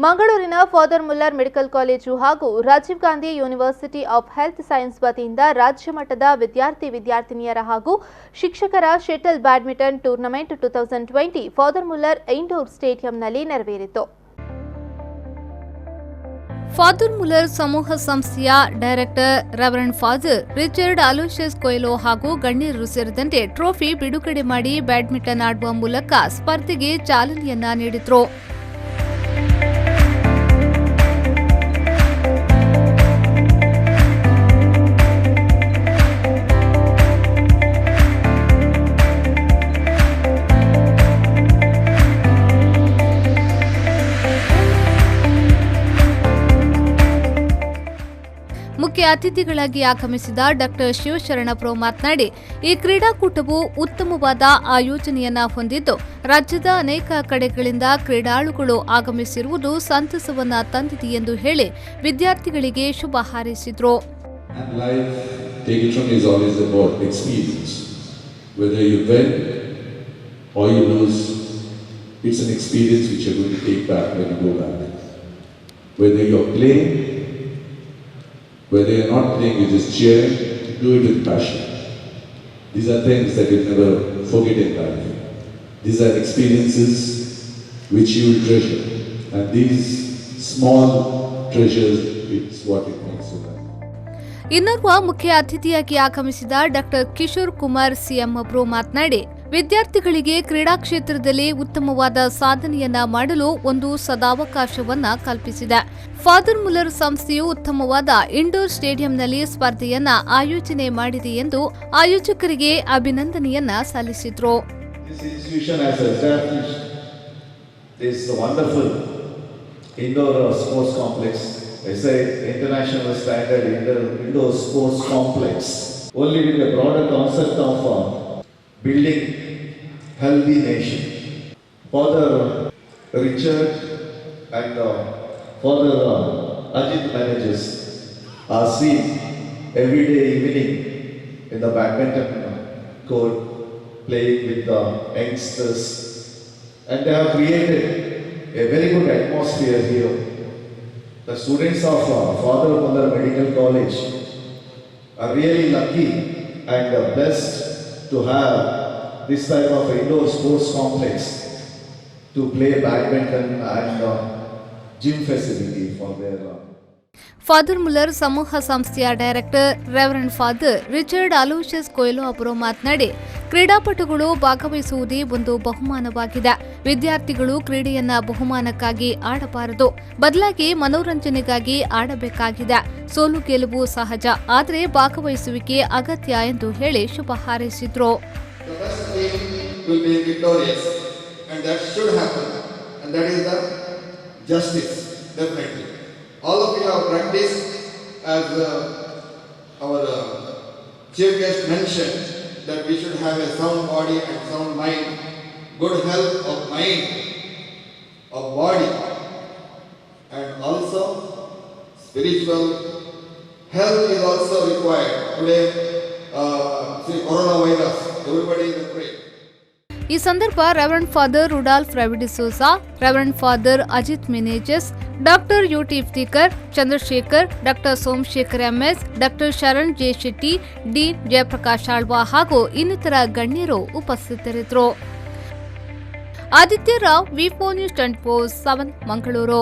ಮಂಗಳೂರಿನ father Muller medical college ಹಾಗೂ Rajiv Gandhi university of health science ವತಿಯಿಂದ ರಾಜ್ಯ ಮಟ್ಟದ ವಿದ್ಯಾರ್ಥಿನಿಯರ ಹಾಗೂ ಶಿಕ್ಷಕರ shuttle badminton tournament 2020 father Muller indoor ಸ್ಟೇಡಿಯಂನಲ್ಲಿ ನೆರವೇರಿತು. ಫಾದರ್ ಮುಲ್ಲರ್ ಸಮೂಹ ಸಂಸ್ಥೆಯ director reverend father Richard Aloysius Coelho ಹಾಗೂ ಗಣ್ಯರು ಸೇರಿದಂತೆ ಟ್ರೋಫಿ ಬಿಡುಗಡೆ ಮಾಡಿ ಬ್ಯಾಡ್ಮಿಂಟನ್ ಆಡುವ ಮೂಲಕ ಸ್ಪರ್ಧೆಗೆ ಚಾಲನೆಯನ್ನ ನೀಡಿದರು. ಮುಖ್ಯ ಅತಿಥಿಗಳಾಗಿ ಆಗಮಿಸಿದ ಡಾಕ್ಟರ್ ಶಿವಶರಣಪ್ರೋ ಮಾತನಾಡಿ, ಈ ಕ್ರೀಡಾಕೂಟವು ಉತ್ತಮವಾದ ಆಯೋಜನೆಯನ್ನ ಹೊಂದಿದ್ದು ರಾಜ್ಯದ ಅನೇಕ ಕಡೆಗಳಿಂದ ಕ್ರೀಡಾಳುಗಳು ಆಗಮಿಸಿರುವುದು ಸಂತಸವನ್ನ ತಂದಿದೆ ಎಂದು ಹೇಳಿ ವಿದ್ಯಾರ್ಥಿಗಳಿಗೆ ಶುಭ ಹಾರೈಸಿದರು. Whether you're not playing, you're just cheering, do it with passion. These are things that you'll never forget in life. These are experiences which you will treasure. And these small treasures, it's what it makes you life. ಇನ್ನೋರ್ವ ಮುಖ್ಯ ಅತಿಥಿಯಾಗಿ ಆಗಮಿಸಿದ doctor Kishore Kumar CM ಅವರು ಮಾತನಾಡಿ, ವಿದ್ಯಾರ್ಥಿಗಳಿಗೆ ಕ್ರೀಡಾ ಕ್ಷೇತ್ರದಲ್ಲಿ ಉತ್ತಮವಾದ ಸಾಧನೆಯನ್ನ ಮಾಡಲು ಒಂದು ಸದಾವಕಾಶವನ್ನ ಕಲ್ಪಿಸಿದೆ. ಫಾದರ್ ಮುಲ್ಲರ್ ಸಂಸ್ಥೆಯು ಉತ್ತಮವಾದ ಇಂಡೋರ್ ಸ್ಟೇಡಿಯಂನಲ್ಲಿ ಸ್ಪರ್ಧೆಯನ್ನ ಆಯೋಜನೆ ಮಾಡಿದೆ ಎಂದು ಆಯೋಜಕರಿಗೆ ಅಭಿನಂದನೆಯನ್ನ ಸಲ್ಲಿಸಿದರು. International standard indoor sports complex, only with a broader concept of building healthy nation. Father Richard and Father Ajit managers are seen every day evening in the badminton court playing with the youngsters, and they have created a very good atmosphere here. The students of Father Muller Medical College are really lucky and blessed to have this type of indoor sports complex to play badminton and gym facility for their father Muller ಸಮೂಹ ಸಂಸ್ಥೆಯ director reverend father Richard Aloysius Coelho ಅವರು ಮಾತನಾಡಿ, ಕ್ರೀಡಾಪಟುಗಳು ಭಾಗವಹಿಸುವುದೇ ಒಂದು ಬಹುಮಾನವಾಗಿದೆ. ವಿದ್ಯಾರ್ಥಿಗಳು ಕ್ರೀಡೆಯನ್ನ ಬಹುಮಾನಕ್ಕಾಗಿ ಆಡಬಾರದು, ಬದಲಾಗಿ ಮನೋರಂಜನೆಗಾಗಿ ಆಡಬೇಕಾಗಿದೆ. ಸೋಲು ಗೆಲುವು ಸಹಜ, ಆದರೆ ಭಾಗವಹಿಸುವಿಕೆ ಅಗತ್ಯ ಎಂದು ಹೇಳಿ ಶುಭ ಹಾರೈಸಿದ್ರು. All of you have practiced, as our chief guest mentioned, that we should have a sound body and sound mind, good health of mind, of body, and also spiritual health is also required. Today, see coronavirus, everybody is afraid. ಈ ಸಂದರ್ಭ reverend father Rudolph Ravi D'Souza, reverend father Ajith Menezes, doctor U T Iftikar, Chandrashekar, doctor Somashekar M S, doctor Sharan J Shetty, D Jayaprakash Alva ಹಾಗೂ ಇನ್ನಿತರ ಗಣ್ಯರು ಉಪಸ್ಥಿತರಿದ್ದರು. ಆದಿತ್ಯ ರಾವ್, ವಿ4 news 24/7 Mangaluru.